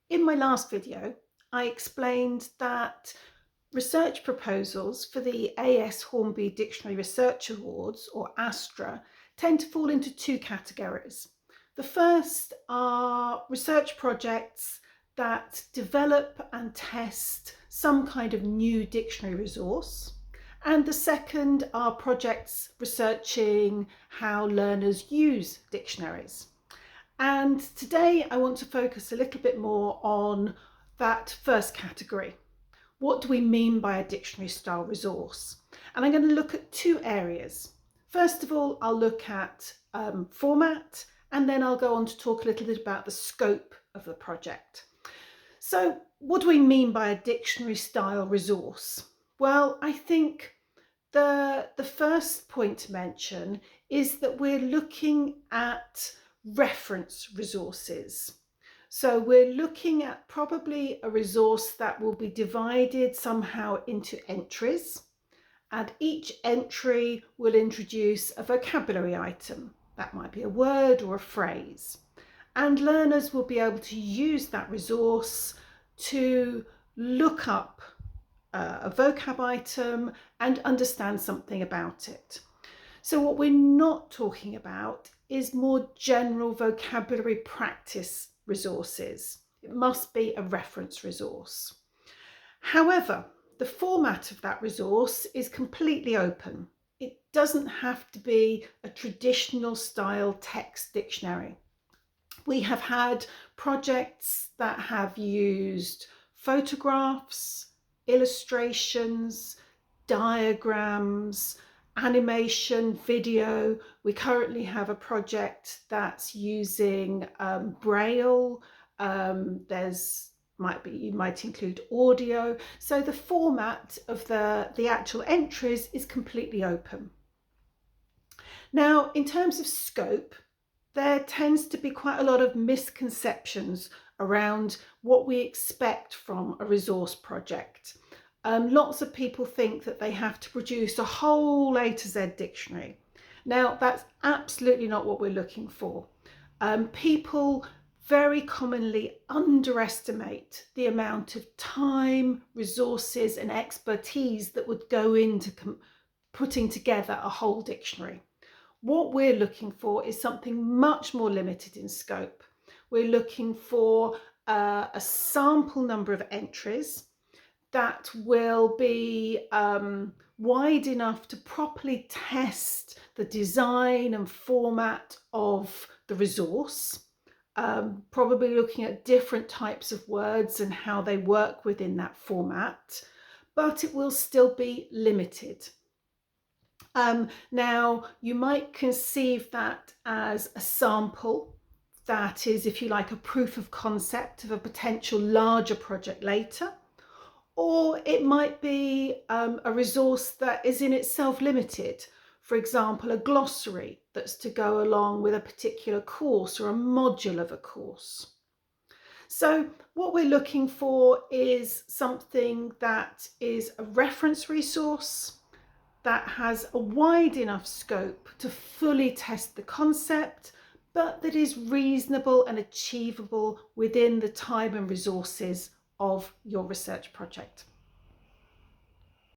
In my last video, I explained that research proposals for the A.S. Hornby Dictionary Research Awards, or ASHDRA, tend to fall into two categories. The first are research projects that develop and test some kind of new dictionary resource, and the second are projects researching how learners use dictionaries. And today I want to focus a little bit more on that first category. What do we mean by a dictionary style resource? And I'm going to look at two areas. First of all, I'll look at format, and then I'll go on to talk a little bit about the scope of the project. So what do we mean by a dictionary style resource? Well, I think the first point to mention is that we're looking at reference resources. So we're looking at probably a resource that will be divided somehow into entries, and each entry will introduce a vocabulary item. That might be a word or a phrase, and learners will be able to use that resource to look up a vocab item and understand something about it. So what we're not talking about is more general vocabulary practice resources. It must be a reference resource. However, the format of that resource is completely open. It doesn't have to be a traditional style text dictionary. We have had projects that have used photographs, illustrations, diagrams, animation, video. We currently have a project that's using Braille. You might include audio. So the format of the actual entries is completely open. Now, in terms of scope, there tends to be quite a lot of misconceptions around what we expect from a resource project. Lots of people think that they have to produce a whole A to Z dictionary. Now, that's absolutely not what we're looking for. People very commonly underestimate the amount of time, resources, and expertise that would go into putting together a whole dictionary. What we're looking for is something much more limited in scope. We're looking for a sample number of entries that will be wide enough to properly test the design and format of the resource, probably looking at different types of words and how they work within that format, but it will still be limited. Now, you might conceive that as a sample, that is, if you like, a proof of concept of a potential larger project later. Or it might be a resource that is in itself limited. For example, a glossary that's to go along with a particular course or a module of a course. So what we're looking for is something that is a reference resource that has a wide enough scope to fully test the concept, but that is reasonable and achievable within the time and resources of your research project.